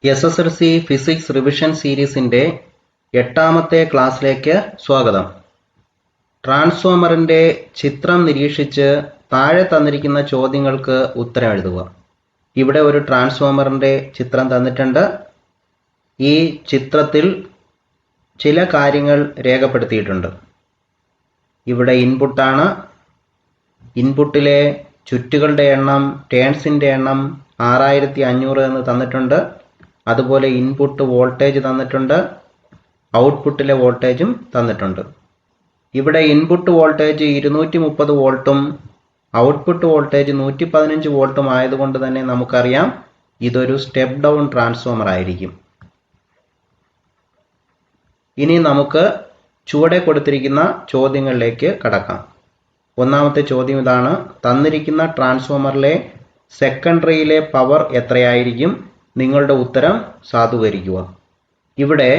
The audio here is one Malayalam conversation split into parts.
SSLC ഫിസിക്സ് റിവിഷൻ സീരീസിന്റെ 8ാമത്തെ ക്ലാസ്സിലേക്ക് സ്വാഗതം. ട്രാൻസ്ഫോമറിന്റെ ചിത്രം നിരീക്ഷിച്ച് താഴെ തന്നിരിക്കുന്ന ചോദ്യങ്ങൾക്ക് ഉത്തരം എഴുതുക. ഇവിടെ ഒരു ട്രാൻസ്ഫോമറിന്റെ ചിത്രം തന്നിട്ടുണ്ട്. ഈ ചിത്രത്തിൽ ചില കാര്യങ്ങൾ രേഖപ്പെടുത്തിയിട്ടുണ്ട്. ഇവിടെ ഇൻപുട്ടാണ്. ഇൻപുട്ടിലെ ചുറ്റുകളുടെ എണ്ണം, ടേൺസിന്റെ എണ്ണം 6500 എന്ന് തന്നിട്ടുണ്ട്. അതുപോലെ ഇൻപുട്ട് വോൾട്ടേജ് തന്നിട്ടുണ്ട്. ഔട്ട്പുട്ടിലെ വോൾട്ടേജും തന്നിട്ടുണ്ട്. ഇവിടെ ഇൻപുട്ട് വോൾട്ടേജ് 230 വോൾട്ടും ഔട്ട്പുട്ട് വോൾട്ടേജ് 115 വോൾട്ടും ആയതുകൊണ്ട് തന്നെ നമുക്കറിയാം ഇതൊരു സ്റ്റെപ്പ് ഡൗൺ ട്രാൻസ്ഫോമർ ആയിരിക്കും. ഇനി നമുക്ക് ചുവടെ കൊടുത്തിരിക്കുന്ന ചോദ്യങ്ങളിലേക്ക് കടക്കാം. ഒന്നാമത്തെ ചോദ്യം ഇതാണ്. തന്നിരിക്കുന്ന ട്രാൻസ്ഫോമറിലെ സെക്കൻഡറിയിലെ പവർ എത്രയായിരിക്കും? നിങ്ങളുടെ ഉത്തരം സാധൂകരിക്കുക. ഇവിടെ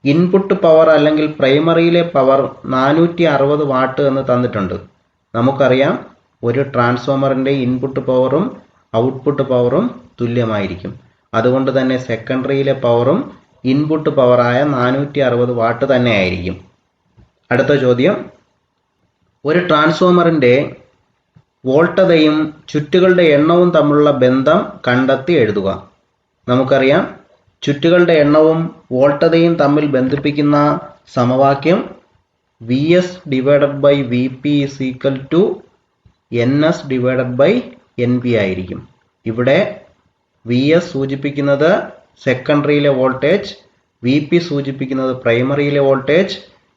ഇൻപുട്ട് പവർ അല്ലെങ്കിൽ പ്രൈമറിയിലെ പവർ 460 വാട്ട് എന്ന് തന്നിട്ടുണ്ട്. നമുക്കറിയാം ഒരു ട്രാൻസ്ഫോമറിന്റെ ഇൻപുട്ട് പവറും ഔട്ട്പുട്ട് പവറും തുല്യമായിരിക്കും. അതുകൊണ്ട് തന്നെ സെക്കൻഡറിയിലെ പവറും ഇൻപുട്ട് പവറായ 460 വാട്ട് തന്നെ ആയിരിക്കും. അടുത്ത ചോദ്യം. ഒരു ട്രാൻസ്ഫോമറിന്റെ വോൾട്ടതയും ചുറ്റുകളുടെ എണ്ണവും തമ്മിലുള്ള ബന്ധം കണ്ടെത്തി എഴുതുക. നമുക്കറിയാം ചുറ്റുകളുടെ എണ്ണവും വോൾട്ടതയും തമ്മിൽ ബന്ധിപ്പിക്കുന്ന സമവാക്യം VS/VP = NS/NP ആയിരിക്കും. ഇവിടെ VS സൂചിപ്പിക്കുന്നത് സെക്കൻഡറിയിലെ വോൾട്ടേജ്, VP സൂചിപ്പിക്കുന്നത് പ്രൈമറിയിലെ വോൾട്ടേജ്,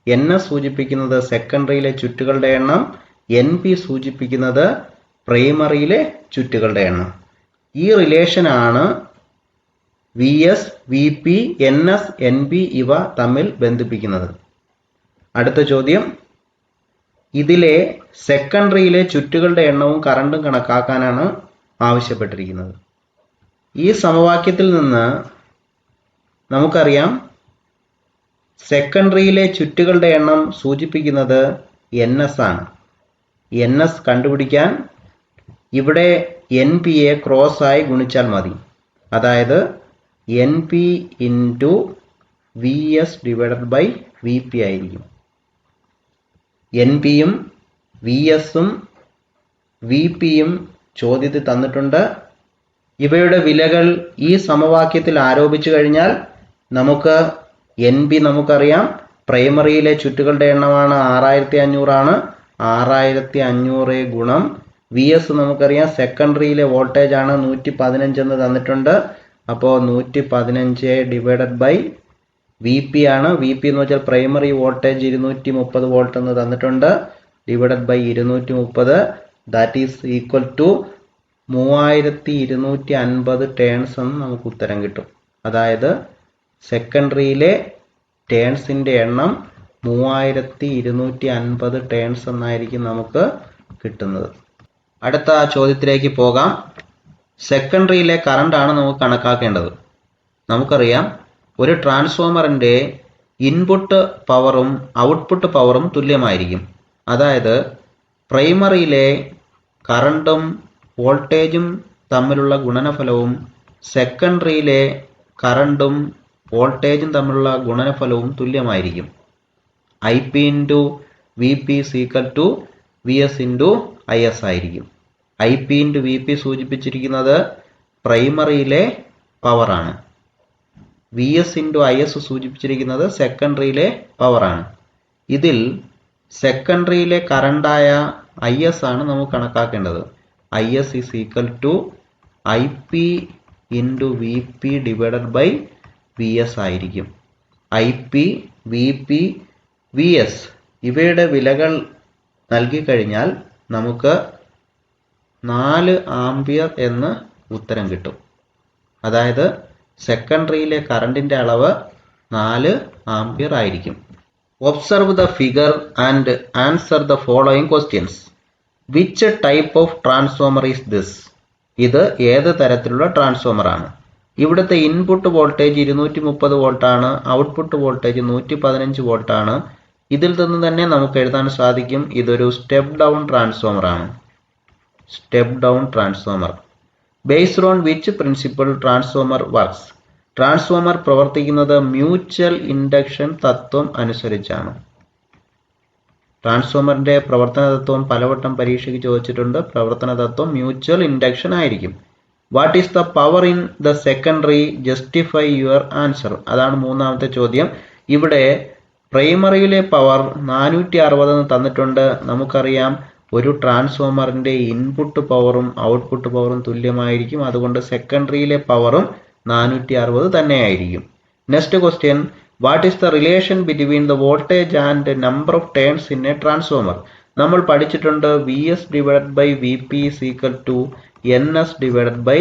NS സൂചിപ്പിക്കുന്നത് സെക്കൻഡറിയിലെ ചുറ്റുകളുടെ എണ്ണം, NP സൂചിപ്പിക്കുന്നത് പ്രൈമറിയിലെ ചുറ്റുകളുടെ എണ്ണം. ഈ റിലേഷനാണ് VS, VP, NS, NP ഇവ തമ്മിൽ ബന്ധിപ്പിക്കുന്നത്. അടുത്ത ചോദ്യം. ഇതിലെ സെക്കൻഡറിയിലെ ചുറ്റുകളുടെ എണ്ണവും കറണ്ടും കണക്കാക്കാനാണ് ആവശ്യപ്പെട്ടിരിക്കുന്നത്. ഈ സമവാക്യത്തിൽ നിന്ന് നമുക്കറിയാം സെക്കൻഡറിയിലെ ചുറ്റുകളുടെ എണ്ണം സൂചിപ്പിക്കുന്നത് NS ആണ്. NS കണ്ടുപിടിക്കാൻ ഇവിടെ NPയെ ക്രോസ് ആയി ഗുണിച്ചാൽ മതി. അതായത് NP × VS/VP ആയിരിക്കും. NPയും VSഉം VPയും ചോദ്യത്തിൽ തന്നിട്ടുണ്ട്. ഇവയുടെ വിലകൾ ഈ സമവാക്യത്തിൽ ആരോപിച്ചു കഴിഞ്ഞാൽ നമുക്ക് NP നമുക്കറിയാം പ്രൈമറിയിലെ ചുറ്റുകളുടെ എണ്ണമാണ് 6500 ആണ്. 6500 ഗുണം VS നമുക്കറിയാം സെക്കൻഡറിയിലെ വോൾട്ടേജ് ആണ് 115 എന്ന് തന്നിട്ടുണ്ട്. അപ്പോൾ 115 VP ആണ്. VP എന്ന് വെച്ചാൽ പ്രൈമറി വോൾട്ടേജ് 230 വോൾട്ട് എന്ന് തന്നിട്ടുണ്ട്. /230 that is equal to 3250 turns എന്ന് നമുക്ക് ഉത്തരം കിട്ടും. അതായത് സെക്കൻഡറിയിലെ ടേൺസിന്റെ എണ്ണം 3250 ടേൺസ് എന്നായിരിക്കും നമുക്ക് കിട്ടുന്നത്. അടുത്ത ചോദ്യത്തിലേക്ക് പോകാം. സെക്കൻഡറിയിലെ കറണ്ട് ആണ് നമുക്ക് കണക്കാക്കേണ്ടത്. നമുക്കറിയാം ഒരു ട്രാൻസ്ഫോമറിന്റെ ഇൻപുട്ട് പവറും ഔട്ട്പുട്ട് പവറും തുല്യമായിരിക്കും. അതായത് പ്രൈമറിയിലെ കറണ്ടും വോൾട്ടേജും തമ്മിലുള്ള ഗുണനഫലവും സെക്കൻഡറിയിലെ കറണ്ടും വോൾട്ടേജും തമ്മിലുള്ള ഗുണനഫലവും തുല്യമായിരിക്കും. IP × VP = VS × IS ആയിരിക്കും. IP × VP സൂചിപ്പിച്ചിരിക്കുന്നത് പ്രൈമറിയിലെ പവറാണ്. VS × IS സൂചിപ്പിച്ചിരിക്കുന്നത് സെക്കൻഡറിയിലെ പവറാണ്. ഇതിൽ സെക്കൻഡറിയിലെ കറണ്ടായ IS ആണ് നമുക്ക് കണക്കാക്കേണ്ടത്. IS = IP × VP/VS ആയിരിക്കും. IP, VP, VS ഇവയുടെ വിലകൾ നൽകിക്കഴിഞ്ഞാൽ നമുക്ക് 4 ആംപിയർ എന്ന് ഉത്തരം കിട്ടും. അതായത് സെക്കൻഡറിയിലെ കറണ്ടിന്റെ അളവ് 4 ആംപിയർ ആയിരിക്കും. Observe the figure and answer the following questions. Which type of transformer is this? ഇത് ഏത് തരത്തിലുള്ള ട്രാൻസ്ഫോമർ ആണ്? ഇവിടുത്തെ ഇൻപുട്ട് വോൾട്ടേജ് 230 വോൾട്ട് ആണ്. ഔട്ട്പുട്ട് വോൾട്ടേജ് 115 വോൾട്ട് ആണ്. ഇതിൽ നിന്ന് തന്നെ നമുക്ക് എഴുതാൻ സാധിക്കും ഇതൊരു സ്റ്റെപ്പ് ഡൗൺ ട്രാൻസ്ഫോമർ ആണ്. Step down transformer. Based on which principle transformer works? Transformer പ്രവർത്തിക്കുന്നത് മ്യൂച്വൽ ഇൻഡക്ഷൻ തത്വം അനുസരിച്ചാണ്. ട്രാൻസ്ഫോമറിന്റെ പ്രവർത്തന തത്വം പലവട്ടം പരീക്ഷയ്ക്ക് ചോദിച്ചിട്ടുണ്ട്. പ്രവർത്തന തത്വം മ്യൂച്വൽ ഇൻഡക്ഷൻ ആയിരിക്കും. What is the power in the secondary? Justify your answer. അതാണ് മൂന്നാമത്തെ ചോദ്യം. ഇവിടെ പ്രൈമറിയിലെ പവർ 460 തന്നിട്ടുണ്ട്. നമുക്കറിയാം ഒരു ട്രാൻസ്ഫോമറിന്റെ ഇൻപുട്ട് പവറും ഔട്ട്പുട്ട് പവറും തുല്യമായിരിക്കും. അതുകൊണ്ട് സെക്കൻഡറിയിലെ പവറും 460 തന്നെയായിരിക്കും. Next question, what is the relation between the voltage and number of turns in a transformer? നമ്മൾ പഠിച്ചിട്ടുണ്ട് VS divided by VP is equal to NS divided by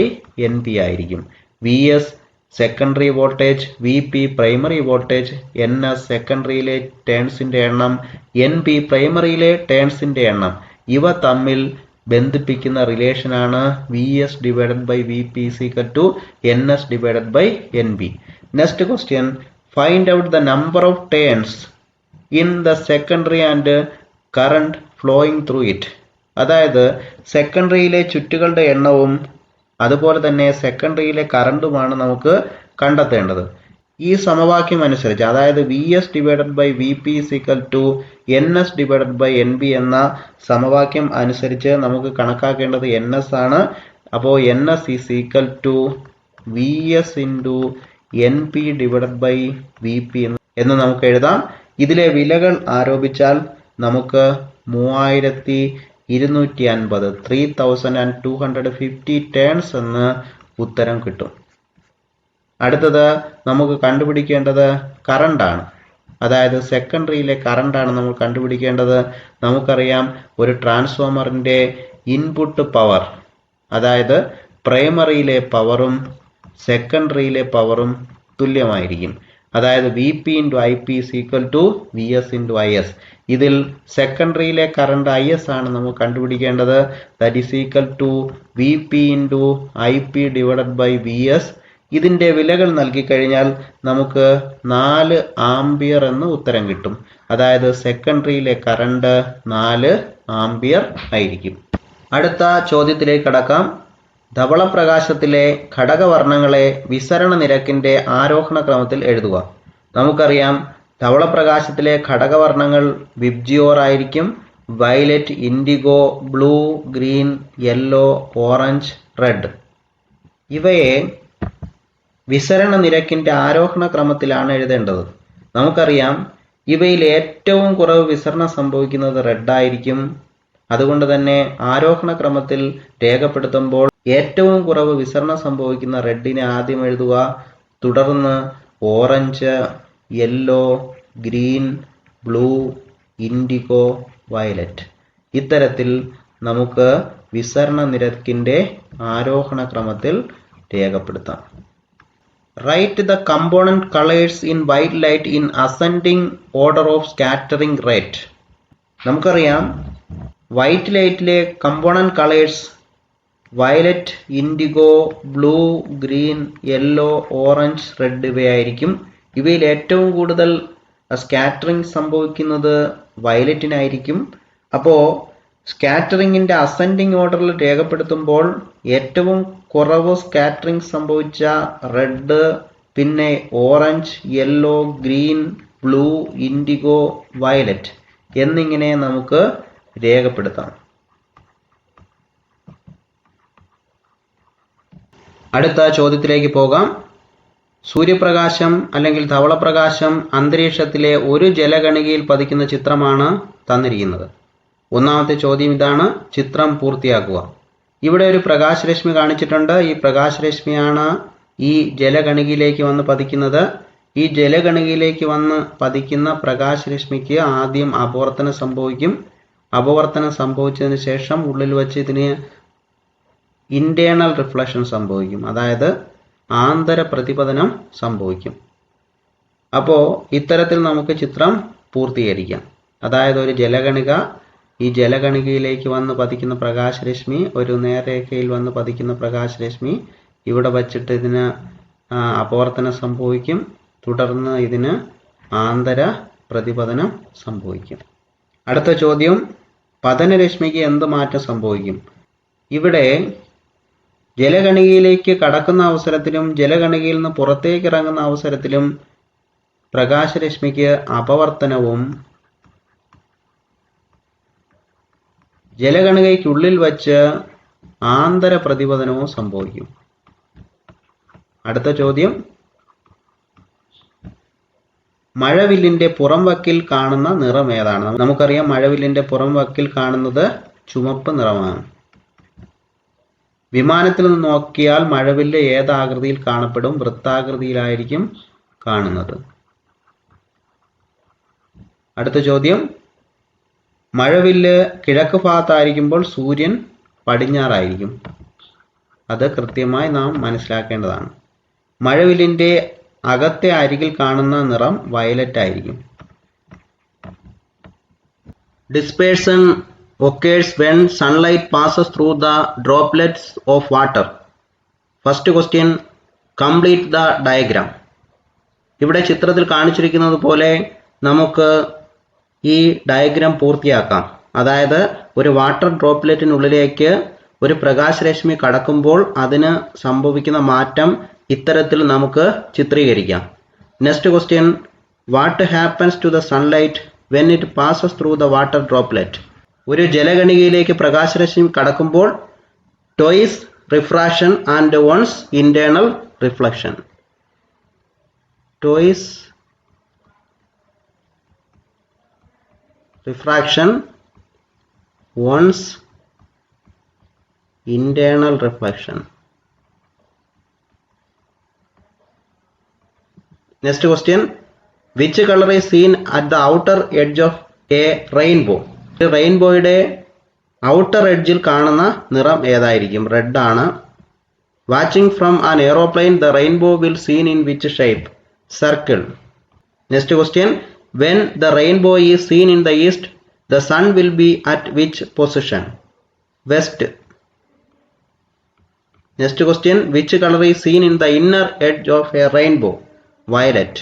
NP ആയിരിക്കും. VS secondary voltage, VP primary voltage, NS സെക്കൻഡറിയിലെ ടേൺസിന്റെ എണ്ണം, NP പ്രൈമറിയിലെ ടേൺസിന്റെ എണ്ണം. ഇവ തമ്മിൽ ബന്ധിപ്പിക്കുന്ന റിലേഷനാണ് VS divided by VP is equal to NS divided by NP. Next question, find out the number of turns in the secondary and current flowing through it. അതായത് സെക്കൻഡറിയിലെ ചുറ്റുകളുടെ എണ്ണവും അതുപോലെ തന്നെ സെക്കൻഡറിയിലെ കറണ്ടുമാണ് നമുക്ക് കണ്ടെത്തേണ്ടത്. ഈ സമവാക്യം അനുസരിച്ച്, അതായത് VS divided by VP is equal to NS divided by NP എന്ന സമവാക്യം അനുസരിച്ച് നമുക്ക് കണക്കാക്കേണ്ടത് NS ആണ്. അപ്പോൾ NS is equal to VS into NP divided by VP എന്ന് നമുക്ക് എഴുതാം. ഇതിലെ വിലകൾ ആരോപിച്ചാൽ നമുക്ക് 3250 ടേൺസ് എന്ന് ഉത്തരം കിട്ടും. അടുത്തത് നമുക്ക് കണ്ടുപിടിക്കേണ്ടത് കറണ്ടാണ്. അതായത് സെക്കൻഡറിയിലെ കറണ്ടാണ് നമ്മൾ കണ്ടുപിടിക്കേണ്ടത്. നമുക്കറിയാം ഒരു ട്രാൻസ്ഫോമറിന്റെ ഇൻപുട്ട് പവർ, അതായത് പ്രൈമറിയിലെ പവറും സെക്കൻഡറിയിലെ പവറും തുല്യമായിരിക്കും. അതായത് VP into IP is equal to VS into IS. ഇതിൽ സെക്കൻഡറിയിലെ കറണ്ട് IS ആണ് നമുക്ക് കണ്ടുപിടിക്കേണ്ടത്. That is equal to VP into IP divided by VS. ഇതിന്റെ വിലകൾ നൽകിക്കഴിഞ്ഞാൽ നമുക്ക് 4 ആംപിയർ എന്ന് ഉത്തരം കിട്ടും. അതായത് സെക്കൻഡറിയിലെ കറണ്ട് 4 ആംപിയർ ആയിരിക്കും. അടുത്ത ചോദ്യത്തിലേക്ക് കടക്കാം. ധവളപ്രകാശത്തിലെ ഘടകവർണ്ണങ്ങളെ വിസരണ നിരക്കിന്റെ ആരോഹണ ക്രമത്തിൽ എഴുതുക. നമുക്കറിയാം ധവളപ്രകാശത്തിലെ ഘടകവർണ്ണങ്ങൾ വിബ്ജിയോർ ആയിരിക്കും. Violet, indigo, blue, green, yellow, orange, red. ഇവയെ വിസരണ നിരക്കിന്റെ ആരോഹണ ക്രമത്തിലാണ് എഴുതേണ്ടത്. നമുക്കറിയാം ഇവയിൽ ഏറ്റവും കുറവ് വിസരണം സംഭവിക്കുന്നത് റെഡ് ആയിരിക്കും. അതുകൊണ്ട് തന്നെ ആരോഹണ ക്രമത്തിൽ രേഖപ്പെടുത്തുമ്പോൾ ഏറ്റവും കുറവ് വിസരണം സംഭവിക്കുന്ന റെഡിനെ ആദ്യം എഴുതുക. തുടർന്ന് orange, yellow, green, blue, indigo, violet. ഇത്തരത്തിൽ നമുക്ക് വിസരണ നിരക്കിന്റെ ആരോഹണ ക്രമത്തിൽ രേഖപ്പെടുത്താം. Write the component colours in white light in ascending order of scattering rate. നമുക്കറിയാം വൈറ്റ് ലൈറ്റിലെ component colours violet, indigo, blue, green, yellow, orange, red ഇവയായിരിക്കും. ഇവയിൽ ഏറ്റവും കൂടുതൽ സ്കാറ്ററിംഗ് സംഭവിക്കുന്നത് വയലറ്റിനായിരിക്കും. അപ്പോൾ സ്കാറ്ററിങ്ങിന്റെ അസെൻഡിങ് ഓർഡറിൽ രേഖപ്പെടുത്തുമ്പോൾ ഏറ്റവും കുറവ് സ്കാറ്ററിംഗ് സംഭവിച്ച റെഡ്, പിന്നെ orange, yellow, green, blue, indigo, violet എന്നിങ്ങനെ നമുക്ക് രേഖപ്പെടുത്താം. അടുത്ത ചോദ്യത്തിലേക്ക് പോകാം. സൂര്യപ്രകാശം അല്ലെങ്കിൽ ധവളപ്രകാശം അന്തരീക്ഷത്തിലെ ഒരു ജലകണികയിൽ പതിക്കുന്ന ചിത്രമാണ് തന്നിരിക്കുന്നത്. ഒന്നാമത്തെ ചോദ്യം ഇതാണ്. ചിത്രം പൂർത്തിയാക്കുക. ഇവിടെ ഒരു പ്രകാശരശ്മി കാണിച്ചിട്ടുണ്ട്. ഈ പ്രകാശരശ്മിയാണ് ഈ ജലകണികയിലേക്ക് വന്ന് പതിക്കുന്നത്. ഈ ജലകണികയിലേക്ക് വന്ന് പതിക്കുന്ന പ്രകാശരശ്മിക്ക് ആദ്യം അപവർത്തനം സംഭവിക്കും. അപവർത്തനം സംഭവിച്ചതിന് ശേഷം ഉള്ളിൽ വച്ച് ഇതിന് ഇന്റേണൽ റിഫ്ലക്ഷൻ സംഭവിക്കും. അതായത് ആന്തര പ്രതിപതനം സംഭവിക്കും. അപ്പോൾ ഇത്തരത്തിൽ നമുക്ക് ചിത്രം പൂർത്തീകരിക്കാം. അതായത് ഒരു ജലകണിക, ഈ ജലകണികയിലേക്ക് വന്ന് പതിക്കുന്ന പ്രകാശരശ്മി, ഒരു നേർരേഖയിൽ വന്ന് പതിക്കുന്ന പ്രകാശരശ്മി ഇവിടെ വച്ചിട്ട് ഇതിന് അപവർത്തനം സംഭവിക്കും. തുടർന്ന് ഇതിന് ആന്തര പ്രതിപതനം സംഭവിക്കും. അടുത്ത ചോദ്യം, പതനരശ്മിക്ക് എന്ത് മാറ്റം സംഭവിക്കും? ഇവിടെ ജലകണികയിലേക്ക് കടക്കുന്ന അവസരത്തിലും ജലകണികയിൽ നിന്ന് പുറത്തേക്ക് ഇറങ്ങുന്ന അവസരത്തിലും പ്രകാശരശ്മിക്ക് അപവർത്തനവും ജലകണികയ്ക്കുള്ളിൽ വച്ച് ആന്തര പ്രതിപതനവും സംഭവിക്കും. അടുത്ത ചോദ്യം, മഴവില്ലിന്റെ പുറംവക്കിൽ കാണുന്ന നിറം ഏതാണ്? നമുക്കറിയാം മഴവില്ലിന്റെ പുറംവക്കിൽ കാണുന്നത് ചുവപ്പ് നിറമാണ്. വിമാനത്തിൽ നിന്ന് നോക്കിയാൽ മഴവില്ല് ഏതാകൃതിയിൽ കാണപ്പെടും? വൃത്താകൃതിയിലായിരിക്കും കാണുന്നത്. അടുത്ത ചോദ്യം, മഴവില്ല് കിഴക്ക് ഭാഗത്തായിരിക്കുമ്പോൾ സൂര്യൻ പടിഞ്ഞാറായിരിക്കും. അത് കൃത്യമായി നാം മനസ്സിലാക്കേണ്ടതാണ്. മഴവില്ലിന്റെ അകത്തെ അരികിൽ കാണുന്ന നിറം വയലറ്റ് ആയിരിക്കും. Dispersion occurs when sunlight passes through the droplets of water. First question, complete the diagram. ഇവിടെ ചിത്രത്തിൽ കാണിച്ചിരിക്കുന്നത് പോലെ നമുക്ക് ഈ ഡയഗ്രാം പൂർത്തിയാക്കാം. അതായത് ഒരു വാട്ടർ ഡ്രോപ്ലെറ്റിനുള്ളിലേക്ക് ഒരു പ്രകാശരശ്മി കടക്കുമ്പോൾ അതിന് സംഭവിക്കുന്ന മാറ്റം ഇത്തരത്തിൽ നമുക്ക് ചിത്രീകരിക്കാം. Next question, what happens to the sunlight when it passes through the water droplet? ഒരു ജലകണികയിലേക്ക് പ്രകാശരശ്മി കടക്കുമ്പോൾ twice refraction and once internal reflection. Twice refraction, once internal reflection. Next question, which color is seen at the outer edge of a rainbow? റെയിൻബോയുടെ ഔട്ടർ എഡ്ജിൽ കാണുന്ന നിറം ഏതായിരിക്കും? റെഡ് ആണ്. Watching from an aeroplane the rainbow will seen in which shape? Circle. Next question, when the rainbow is seen in the east the sun will be at which position? West. Next question, which color is seen in the inner edge of a rainbow? Violet.